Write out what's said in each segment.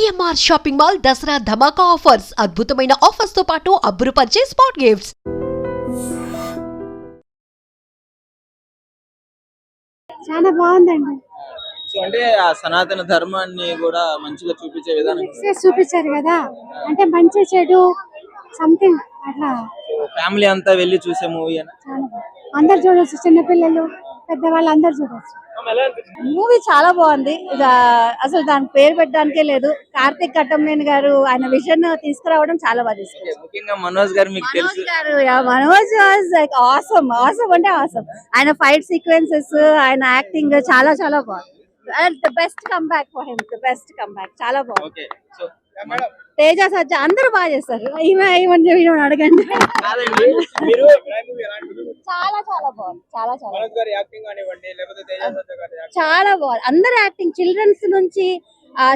CMR shopping mall Dasara ధమాకా offers అద్భుతమైన offers తో పాటు అబ్బురుపరిచే స్పాట్ గిఫ్ట్స్. చాలా బాగుందండి. సో అంటే ఆ సనాతన ధర్మాన్ని కూడా మంచిగా చూపించే విధానం చూపించారు కదా, అంటే మంచి చెడు సంథింగ్ అట్లా. ఫ్యామిలీ అంతా వెళ్ళి చూసే మూవీ అని చాలా అందరు చూడొచ్చు, చిన్నపిల్లలు పెద్దవాళ్ళు అందరు చూడొచ్చు. మూవీ చాలా బాగుంది. అసలు దాని పేరు పెట్టడానికే లేదు. కార్తిక్ కట్టంనేని గారు ఆయన విజన్ తీసుకురావడం చాలా బాగా తీసుకొచ్చారు. ముఖ్యంగా మనోజ్ గారు మీకు తెలుసు మనోజ్ వాజ్ లైక్ ఆసమ్ అంటే ఆసమ్. ఆయన ఫైట్ సీక్వెన్సెస్, ఆయన యాక్టింగ్ చాలా చాలా బాగుంది. The best come back for him, the best come back. చాలా బాగుంది. ఓకే సో తేజ సజ్జ అందరూ బాగా చేస్తారు. ఈమె అడగండి. మీరు చాలా చాలా బాగుంది. చాలా చాలా బాగుంది. అందరు యాక్టింగ్, చిల్డ్రన్స్ నుంచి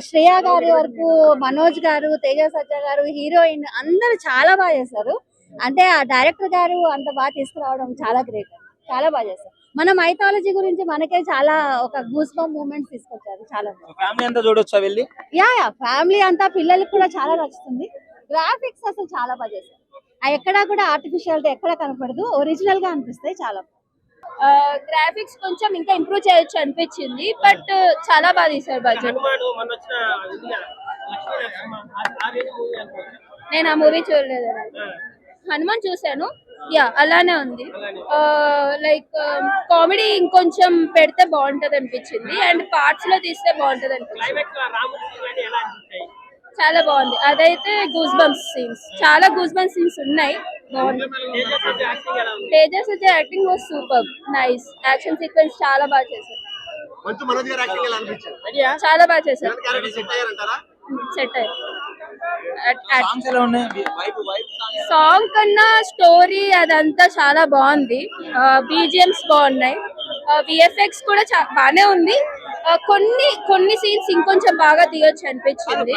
శ్రేయ గారి వరకు, మనోజ్ గారు, తేజ సజ్జ గారు, హీరోయిన్ అందరూ చాలా బాగా చేశారు. అంటే ఆ డైరెక్టర్ గారు అంత బాగా తీసుకురావడం చాలా గ్రేట్. చాలా బాగా చేశారు. మన మైథాలజీ గురించి మనకే చాలా ఒక గూస్ బంప్ మూమెంట్స్ తీసుకొచ్చారు. చాలా ఫ్యామిలీ అంతా చూడొచ్చా వెళ్ళి? యా ఫ్యామిలీ అంతా, పిల్లలకి కూడా చాలా నచ్చుతుంది. గ్రాఫిక్స్ అసలు చాలా బాగా చేశారు. ఎక్కడా కూడా ఆర్టిఫిషియాలిటీ ఎక్కడ కనపడదు, ఒరిజినల్ గా అనిపిస్తాయి. చాలా గ్రాఫిక్స్ కొంచెం ఇంకా ఇంప్రూవ్ చేయొచ్చు అనిపించింది, బట్ చాలా బాగా తీశారు. బడ్జెట్ నేను ఆ మూవీ చూడలేదు. హనుమాన్ చూసాను, యా అలానే ఉంది. లైక్ కామెడీ ఇంకొంచెం పెడితే బాగుంటది అనిపించింది, అండ్ పార్ట్స్ లో తీస్తే బాగుంటది అనిపించింది. చాలా బాగుంది. అదైతే గూస్ బంప్స్ సీన్స్, చాలా గూస్ బంప్స్ సీన్స్ ఉన్నాయి. బాగుంది. తేజ సజ్జ acting was super, nice. Action sequence చాలా బాగా చేశారు. చాలా బాగా చేశారు. సెట్ అయ్యారు. సాంగ్ కన్నా స్టోరీ అదంతా చాలా బాగుంది. బీజిఎంస్ బాగున్నాయి. విఎఫ్ఎక్స్ కూడా బానే ఉంది. కొన్ని సీన్స్ ఇంకొంచెం బాగా తీయొచ్చు అనిపించింది.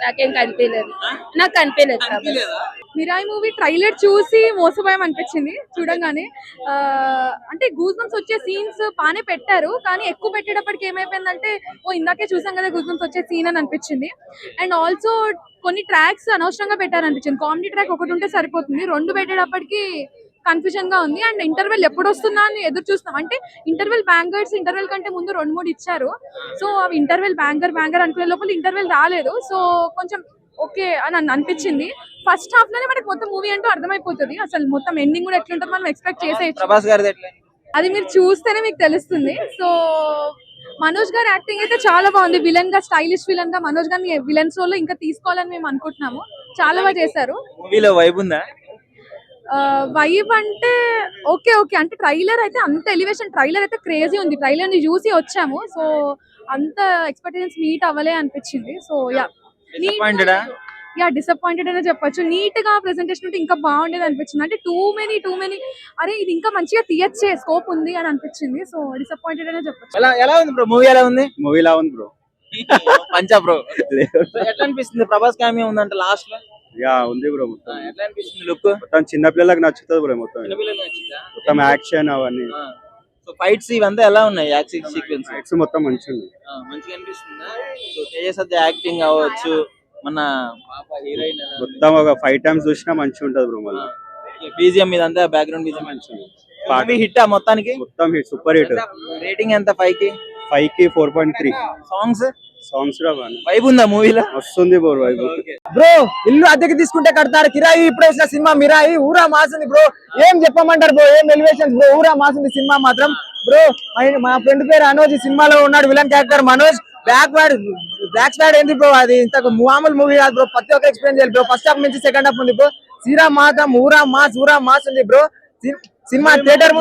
నాకేం కనిపించలేదు. నాకు కనిపించలేదు. మిరాయి మూవీ ట్రైలర్ చూసి మోసపోయాం అనిపించింది చూడంగానే. అంటే గూస్ బంప్స్ వచ్చే సీన్స్ బాగానే పెట్టారు, కానీ ఎక్కువ పెట్టేటప్పటికి ఏమైపోయిందంటే ఇందాకే చూసాం కదా గూస్ బంప్స్ వచ్చే సీన్ అని అనిపించింది. అండ్ ఆల్సో కొన్ని ట్రాక్స్ అనవసరంగా పెట్టారనిపించింది. కామెడీ ట్రాక్ ఒకటి ఉంటే సరిపోతుంది, రెండు పెట్టేటప్పటికి కన్ఫ్యూజన్ గా ఉంది. అండ్ ఇంటర్వెల్ ఎప్పుడు వస్తుందా అని ఎదురు చూస్తున్నాం. అంటే ఇంటర్వెల్ బ్యాంగర్స్, ఇంటర్వెల్ కంటే ముందు 2-3 ఇచ్చారు. సో అవి ఇంటర్వెల్ బ్యాంగర్ అనుకునే లోపల ఇంటర్వెల్ రాలేదు. సో కొంచెం ఓకే అని అనిపించింది. ఫస్ట్ హాఫ్ లోనే మనకి మొత్తం మూవీ అంటూ అర్థమైపోతుంది. అసలు మొత్తం ఎండింగ్ కూడా ఎట్లుంటుంది మనం ఎక్స్పెక్ట్ చేసేయచ్చు. అది మీరు చూస్తేనే మీకు తెలుస్తుంది. సో మనోజ్ గారి యాక్టింగ్ అయితే చాలా బాగుంది. విలన్ గా, స్టైలిష్ విలన్ గా మనోజ్ గారిని విలన్స్ రోల్ లో ఇంకా తీసుకోవాలని మేము అనుకుంటున్నాము. చాలా బాగా చేశారు. వైబ్ అంటే ఓకే అంటే ట్రైలర్ అయితే అంత ఎలివేషన్, ట్రైలర్ అయితే క్రేజీ ఉంది. ట్రైలర్ ని చూసి వచ్చాము, సో అంత ఎక్స్పెక్టేషన్స్ మీట్ అవ్వలే అనిపించింది. సో డిసప్పాయింటెడ్ అనే చెప్పొచ్చు. నీట్ గా ప్రెజెంటేషన్ ఉంటే ఇంకా బాగుండేది అనిపించింది. అంటే టూ మెనీ అరే ఇది ఇంకా మంచిగా తీయచ్చే స్కోప్ ఉంది అని అనిపించింది. సో డిసప్పాయింటెడ్ అనే చెప్పొచ్చు. ఎలా ఉంది బ్రో మూవీ? ఎలా ఉంది మూవీ? ఎలా ఉంది బ్రో? పంచా బ్రో ఎట్లా అనిపిస్తుంది? ప్రభాస్ కామె ఉందంట లాస్ట్ లో. యా ఉంది బ్రో. మొత్తం ఎట్లా అనిపిస్తుంది లుక్? మొత్తం చిన్న పిల్లలకు నచ్చుతుంది బ్రో. మొత్తం యాక్షన్ అవన్నీ. సో ఫైట్స్ ఇవంతా ఎలా ఉన్నాయి? యాక్షన్ సీక్వెన్స్ ఫైట్స్ మొత్తం మంచిగా అనిపిస్తుందా? సో తేజ సజ్జ యాక్టింగ్ అవ్వచ్చు, మన పాప హీరోయిన్ మొత్తం ఒక 5 times చూసినా మంచిగా ఉంటది బ్రో. మళ్ళీ బీజిఎం ఇదంతా బ్యాక్గ్రౌండ్ బీజిఎం మంచిగా హిట్. మొత్తానికి మొత్తం హిట్, సూపర్ హిట్. రేటింగ్ ఎంత? 5 కి 4.3. సాంగ్స్ వైబ్ ఉందా మూవీలో? వస్తుంది బ్రో వైబ్. బ్రో ఇల్లు అద్దెకి తీసుకుంటే కడతారు, కిరాయి ఇప్పుడు వచ్చిన సినిమా మిరాయి ఊరా మాసింది బ్రో. ఏం చెప్పమంటారు బ్రో, ఏం ఎలివేషన్స్ బ్రో. ఊరా మాసింది సినిమా మాత్రం బ్రో. మా ఫ్రెండ్ పేరు అనోజ్, సినిమాలో ఉన్నాడు విలన్ క్యారెక్టర్ మనోజ్. బ్యాక్ స్వాడ్ ఏంది బ్రో, అది ఇంత మామూలు మూవీ కాదు బ్రో. ప్రతి ఒక్క ఎక్స్ప్లెయిన్ చేయాలి బ్రో. ఫస్ట్ హాఫ్ నుంచి సెకండ్ హాఫ్ ఉంది బ్రో. శ్రీరామ్ మాత్రం ఊరా మాస్ ఉంది బ్రో. సినిమా థియేటర్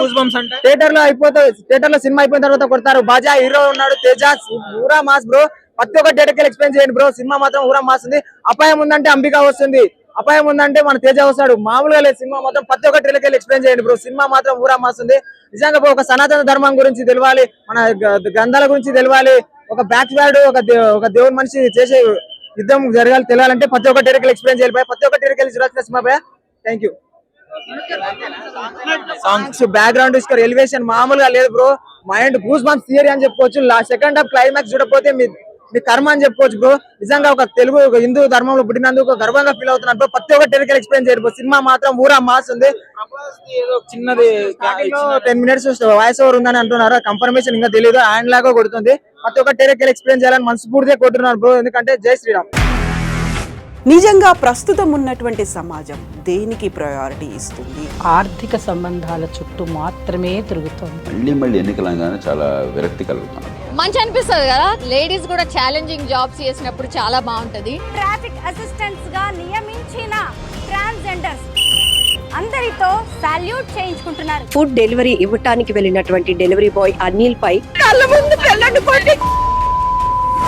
లో అయిపోతుంది. థియేటర్ లో సినిమా అయిపోయిన తర్వాత కొడతారు. బాజా హీరో ఉన్నాడు, తేజ ఊరా మాస్ బ్రో. ప్రతి ఒక్క థియేటర్ ఎక్స్ప్లెయిన్ చేయండి బ్రో. సినిమా మాత్రం ఊరా మాస్ ఉంది. అపాయం ఉందంటే అంబిక వస్తుంది, అపాయం ఉందంటే మన తేజ వస్తాడు. మామూలుగా లేదు సినిమా మొత్తం. ప్రతి ఒక్క థియేటర్ ఎక్స్ప్లెయిన్ చేయండి బ్రో. సినిమా మాత్రం ఊరా మాస్ ఉంది. నిజంగా ఒక సనాతన ధర్మం గురించి తెలియాలి, మన గ్రంథాల గురించి తెలియాలి, ఒక బ్యాక్ వార్డ్ ఒక దేవుని మనిషి చేసే యుద్ధం జరగాలి తెలియాలంటే ప్రతి ఒక్క థియేటర్ ఎక్స్ప్లెయిన్ చేయాలి. ప్రతి ఒక్క థియేటర్ చూడాల్సిన cinema. Thank you. Songs background score elevation మామూలుగా లేదు bro. Mind goose bumps theory అని చెప్పుకోవచ్చు. సెకండ్ హాఫ్ క్లైమాక్స్ చూడకపోతే మీ కర్మ అని చెప్పుకోవచ్చు బ్రో. నిజంగా ఒక తెలుగు ఒక హిందూ ధర్మంలో పుట్టినందుకు గర్వంగా ఫీల్ అవుతున్నారు బ్రో. ప్రతి ఒక్క టెరికల్ ఎక్స్పీరియన్స్ చేయరు బ్రో. సినిమా మాత్రం ఊరా మాస్ ఉంది. ఏదో చిన్నది 10 minutes వాయిస్ ఓవర్ ఉందని అంటున్నారు. కన్ఫర్మేషన్ ఇంకా తెలియదు. హ్యాండ్ లాగా కొడుతుంది. ప్రతి ఒక్క టెరికల్ ఎక్స్పీరియన్స్ చేయాలని మనస్ఫూర్తిగా కొట్టున్నారు బ్రో. ఎందుకంటే జై శ్రీరామ్. నిజంగా ప్రస్తుతం ఉన్నటువంటి సమాజం దేనికి ప్రయారిటీ ఇస్తుంది? ఆర్థిక సంబంధాల చుట్టూ మాత్రమే తిరుగుతోంది. మళ్ళీ ఎన్నికలంగానే చాలా విరక్తి కలుగుతున్నాం. మంచి అనిపిస్తుంది కదా, లేడీస్ కూడా ఛాలెంజింగ్ జాబ్స్ చేసినప్పుడు చాలా బాగుంటది. ట్రాఫిక్ అసిస్టెంట్స్ గా నియమించిన ట్రాన్స్జెండర్స్ అందరితో సాల్యూట్ చేయించుకుంటున్నారు. ఫుడ్ డెలివరీ ఇవ్వటానికి వెళ్ళినటువంటి డెలివరీ బాయ్ అనిల్ పై కళ్ళ ముందు పెళ్ళండి